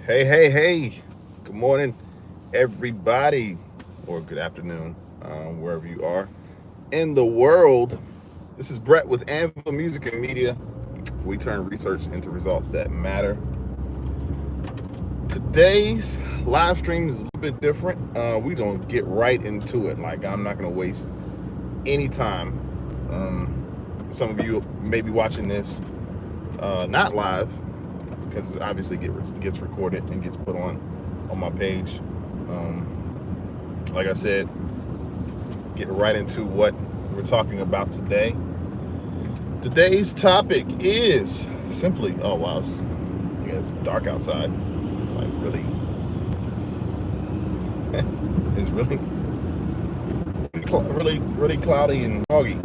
Hey. Good morning, everybody, or good afternoon, wherever you are in the world. This is Brett with Anvil Music and Media. We turn research into results that matter. Today's live stream is a little bit different. We don't get right into it. Like, I'm not going to waste any time. Some of you may be watching this not live, because it obviously gets recorded and gets put on my page. Like I said, get right into what we're talking about today. Today's topic is simply, oh wow, it's dark outside. It's like really, it's really cloudy and foggy.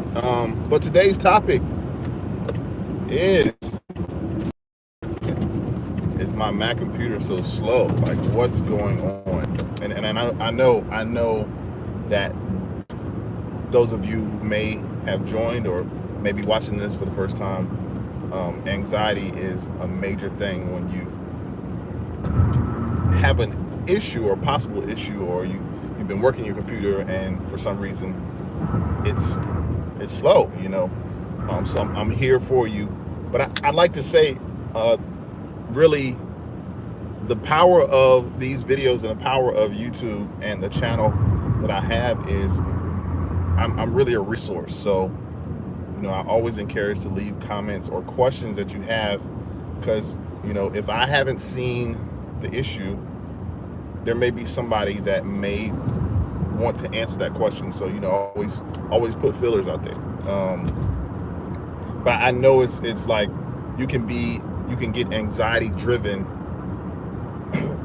But today's topic is my Mac computer so slow? Like, what's going on? And I know that those of you who may have joined or may be watching this for the first time, anxiety is a major thing when you have an issue or possible issue, or you've been working your computer and for some reason it's slow, so I'm here for you. But I'd like to say, really, the power of these videos and the power of YouTube and the channel that I have is I'm really a resource. So, I always encourage to leave comments or questions that you have, because, if I haven't seen the issue, there may be somebody that may want to answer that question. So, always put fillers out there. But I know it's like you can get anxiety driven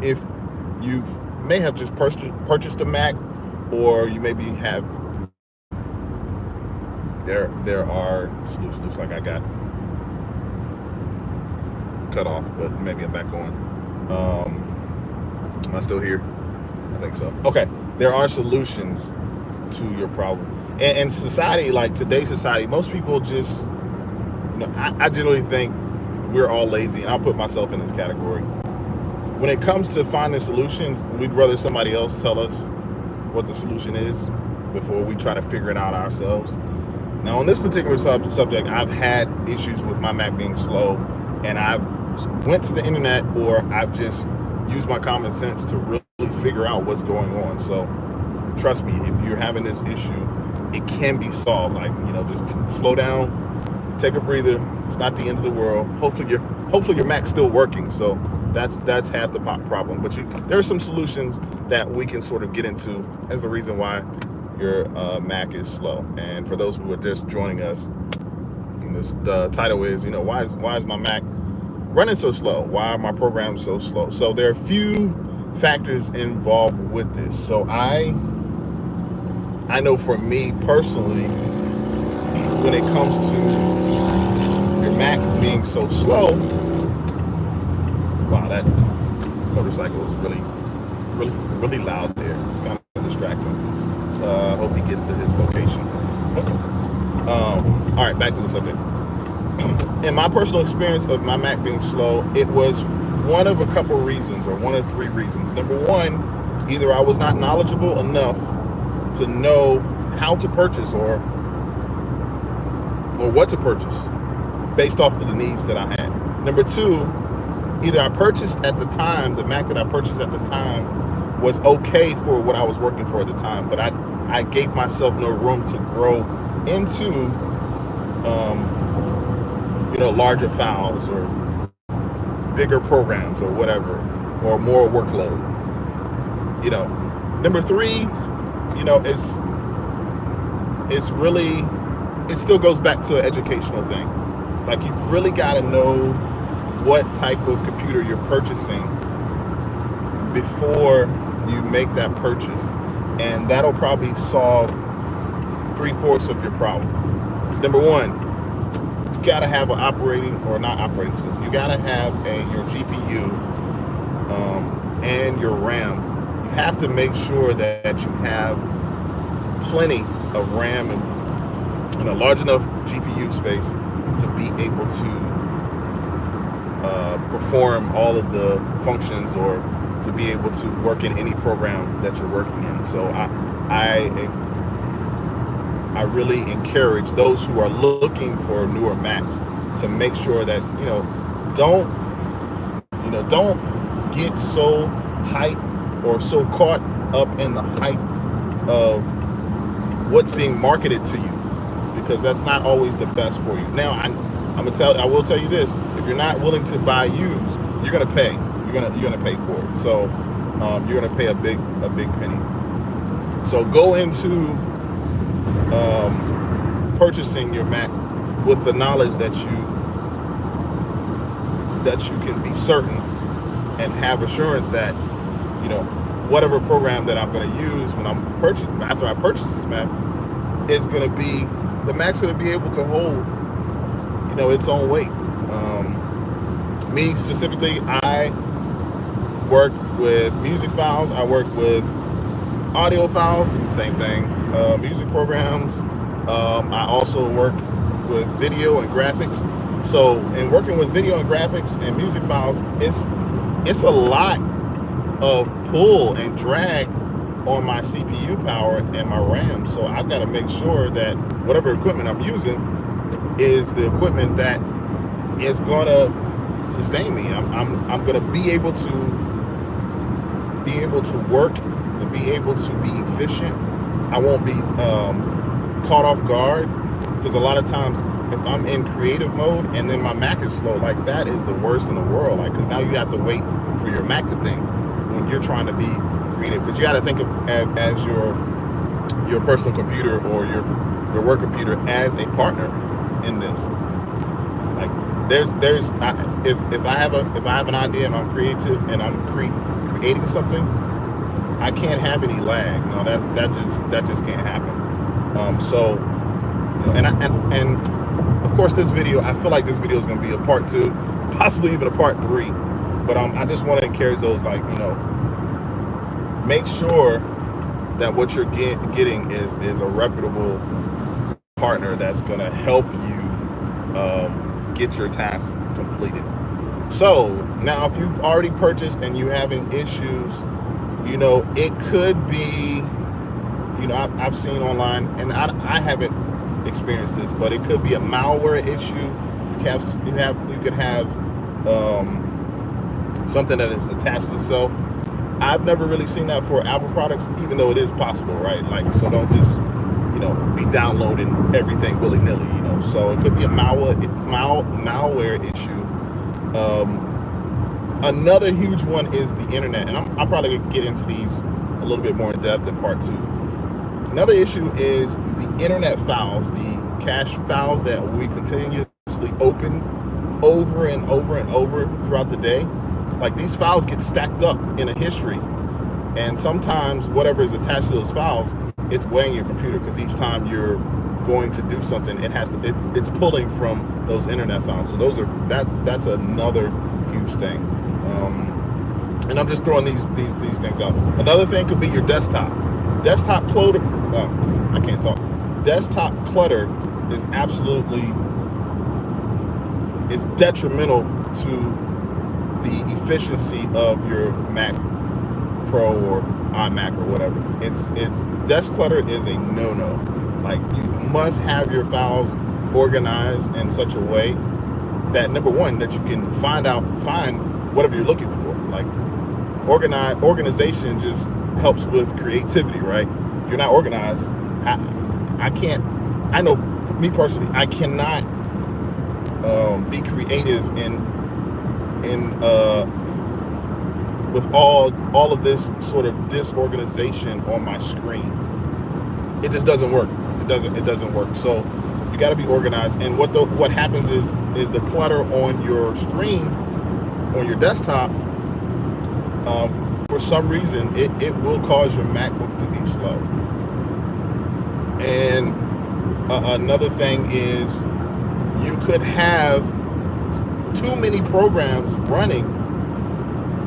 if you may have just purchased a Mac, or you maybe have, there are solutions. Looks like I got cut off, but maybe I'm back on. Am I still here? I think so. Okay, there are solutions to your problem. And society, like today's society, most people just, I generally think we're all lazy, and I'll put myself in this category. When it comes to finding solutions, we'd rather somebody else tell us what the solution is before we try to figure it out ourselves. Now, on this particular subject, I've had issues with my Mac being slow, and I've went to the internet, or I've just used my common sense to really figure out what's going on. So trust me, if you're having this issue, it can be solved. Like, just slow down, take a breather. It's not the end of the world. Hopefully your Mac's still working. So that's half the problem. But there are some solutions that we can sort of get into as the reason why your Mac is slow. And for those who are just joining us, the title is, why is my Mac running so slow? Why are my programs so slow? So there are a few factors involved with this. So I know for me personally, when it comes to your Mac being so slow, wow, that motorcycle is really loud there. It's kind of distracting. I hope he gets to his location. All right, back to the subject. In my personal experience of my Mac being slow, it was one of a couple reasons, or one of three reasons. Number one, either I was not knowledgeable enough to know how to purchase or what to purchase based off of the needs that I had. Number two, either I purchased at the time, the Mac that I purchased at the time was okay for what I was working for at the time, but I gave myself no room to grow into larger files or bigger programs or whatever, or more workload. Number three, it still goes back to an educational thing. Like, you've really got to know what type of computer you're purchasing before you make that purchase, and that'll probably solve 3/4 of your problem. So number one, you got to have an operating system. You got to have your GPU and your RAM. You have to make sure that you have plenty of RAM and a large enough GPU space to be able to perform all of the functions or to be able to work in any program that you're working in. So I really encourage those who are looking for newer Macs to make sure that don't get so hyped or so caught up in the hype of what's being marketed to you, because that's not always the best for you. Now I will tell you this: if you're not willing to buy used, you're gonna pay. You're gonna pay for it. So you're gonna pay a big penny. So go into purchasing your Mac with the knowledge that you can be certain and have assurance that whatever program that I'm going to use when after I purchase this Mac, the Mac's going to be able to hold its own weight. Me specifically, I work with music files, I work with audio files, same thing, music programs. I also work with video and graphics. So in working with video and graphics and music files, it's a lot of pull and drag on my CPU power and my RAM. So I've got to make sure that whatever equipment I'm using is the equipment that is gonna sustain me. I'm gonna be able to work and be able to be efficient. I won't be caught off guard, because a lot of times if I'm in creative mode and then my Mac is slow, like that is the worst in the world. Like, because now you have to wait for your Mac to think when you're trying to be creative, because you got to think of as your personal computer or your work computer as a partner in this. Like if I have an idea and I'm creative and I'm creating something, I can't have any lag. No, that just can't happen. And of course, this video, I feel like this video is going to be a part 2, possibly even a part 3. But I just want to encourage those, make sure that what you're getting is a reputable partner that's going to help you get your task completed. So now, if you've already purchased and you're having issues, it could be, I've seen online, and I haven't experienced this, but it could be a malware issue. You could have something that is attached to itself. I've never really seen that for Apple products, even though it is possible, right? So don't just be downloading everything willy-nilly. So it could be a malware issue. Another huge one is the internet, and I'll probably get into these a little bit more in depth in part 2. Another issue is the internet files, the cache files that we continuously open over and over and over throughout the day. Like, these files get stacked up in a history, and sometimes whatever is attached to those files, it's weighing your computer, because each time you're going to do something, it's pulling from those internet files. So that's another huge thing. And I'm just throwing these things out. Another thing could be your desktop. Desktop clutter. I can't talk. Desktop clutter is is detrimental to the efficiency of your Mac Pro or iMac or whatever. It's desk clutter is a no-no. Like, you must have your files organized in such a way that, number one, that you can find whatever you're looking for. Like, organization just helps with creativity, right? If you're not organized, I know me personally, I cannot be creative with all of this sort of disorganization on my screen. It just doesn't work. It doesn't work. So you got to be organized. And what happens is the clutter on your screen, on your desktop, for some reason, it will cause your MacBook to be slow. And another thing is, you could have too many programs running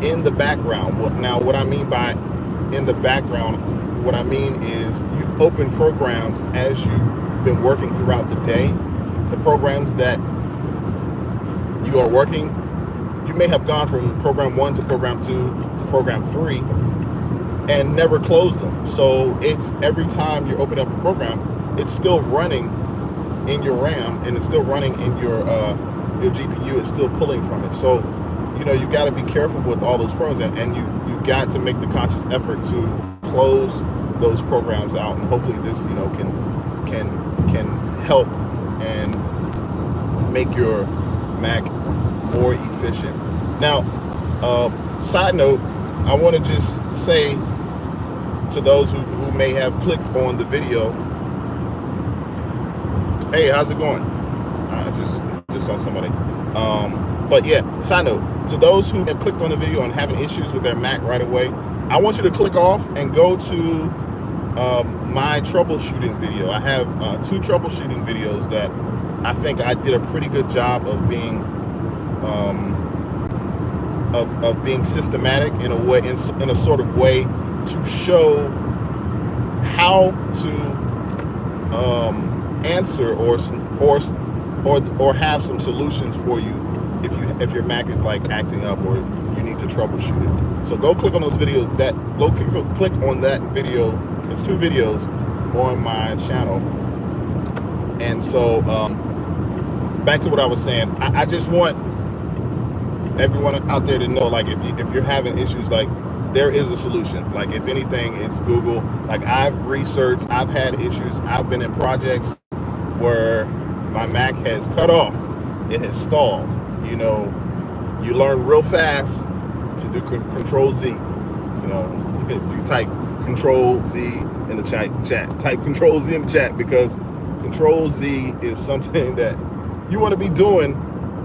in the background. What I mean by in the background, what I mean is you've opened programs as you've been working throughout the day. The programs that you are working you may have gone from program 1 to program 2 to program 3 and never closed them. So it's every time you open up a program, it's still running in your RAM and it's still running in your GPU. It's still pulling from it. So you got to be careful with all those programs, and you got to make the conscious effort to close those programs out, and hopefully this can help and make your Mac more efficient. Now, side note, I want to just say to those who may have clicked on the video, hey, how's it going? I just saw somebody. But yeah, side note, to those who have clicked on the video and having issues with their Mac right away, I want you to click off and go to my troubleshooting video. I have 2 troubleshooting videos that I think I did a pretty good job of being systematic in a way, in a sort of way to show how to answer or have some solutions for you if your Mac is like acting up or you need to troubleshoot it. So go click on those videos. Click on that video. It's 2 videos on my channel. And so back to what I was saying. I just want everyone out there to know, like, if you're having issues, like, there is a solution. Like, if anything, it's Google. Like, I've researched, I've had issues, I've been in projects where my Mac has cut off, it has stalled. You learn real fast to do Control Z. You type Control Z in the chat. Type Control Z in the chat, because Control Z is something that you want to be doing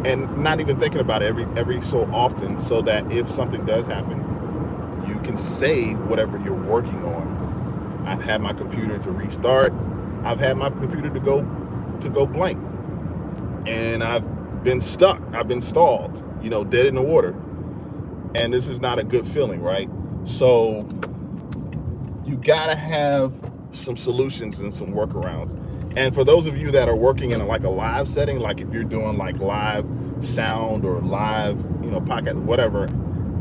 and not even thinking about it every so often, so that if something does happen, you can save whatever you're working on. I've had my computer to restart. I've had my computer to go blank, and I've been stuck. I've been stalled, dead in the water. And this is not a good feeling, right? So you gotta have some solutions and some workarounds. And for those of you that are working in a live setting, like if you're doing like live sound or live, podcast, whatever,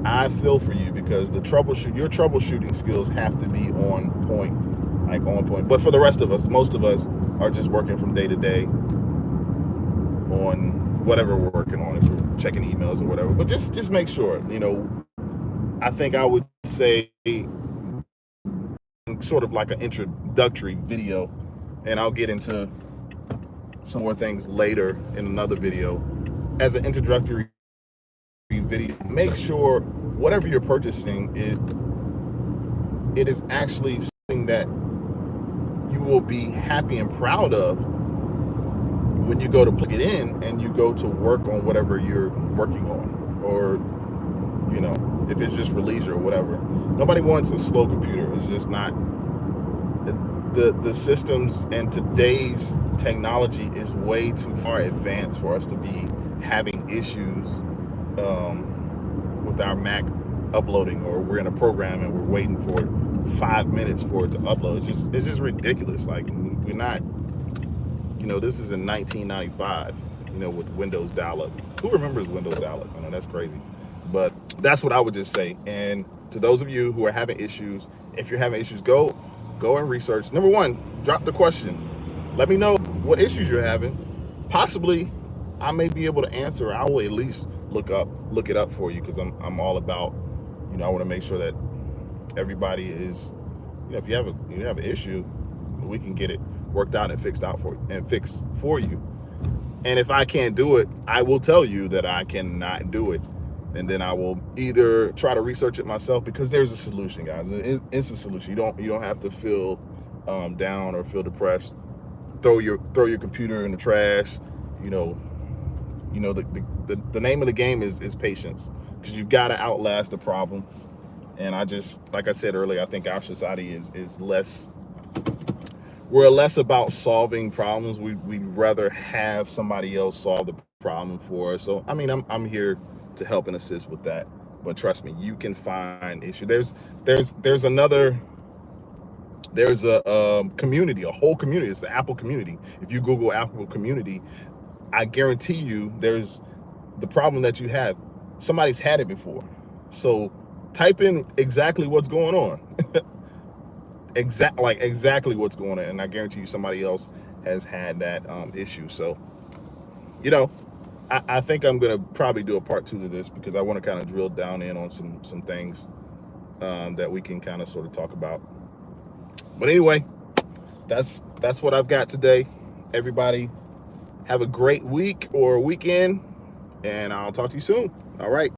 I feel for you, because your troubleshooting skills have to be on point. But for the rest of us, most of us are just working from day to day on whatever we're working on, if we're checking emails or whatever. But just make sure, I think I would say sort of like an introductory video, and I'll get into some more things later in another video. As an introductory video, make sure whatever you're purchasing, it is actually something that you will be happy and proud of when you go to plug it in and you go to work on whatever you're working on, or if it's just for leisure or whatever. Nobody wants a slow computer. It's just not. The systems and today's technology is way too far advanced for us to be having issues with our Mac uploading, or we're in a program and we're waiting for 5 minutes for it to upload. It's just ridiculous. Like, we're not, this is in 1995, with Windows dial-up. Who remembers Windows dial-up? I know that's crazy, but that's what I would just say. And to those of you who are having issues, if you're having issues, go and research. Number 1, drop the question. Let me know what issues you're having. Possibly I may be able to answer. I will at least look it up for you, because I'm all about, I want to make sure that everybody is, if you have an issue, we can get it worked out and fixed for you. And if I can't do it, I will tell you that I cannot do it, and then I will either try to research it myself, because there's a solution, guys. It's a solution. You don't have to feel down or feel depressed. Throw your computer in the trash. The name of the game is patience, because you've got to outlast the problem. And like I said earlier, I think our society is less. We're less about solving problems. We'd rather have somebody else solve the problem for us. So I'm here to help and assist with that. But trust me, you can find issue. There's a community, a whole community. It's the Apple community. If you Google Apple community, I guarantee you there's the problem that you have. somebody's had it before. So type in exactly what's going on. Exactly what's going on, and I guarantee you somebody else has had that issue. So, you know, I think I'm gonna probably do a part 2 to this, because I want to kind of drill down in on some things that we can kind of sort of talk about. But anyway, that's what I've got today. Everybody have a great week or weekend, and I'll talk to you soon. All right.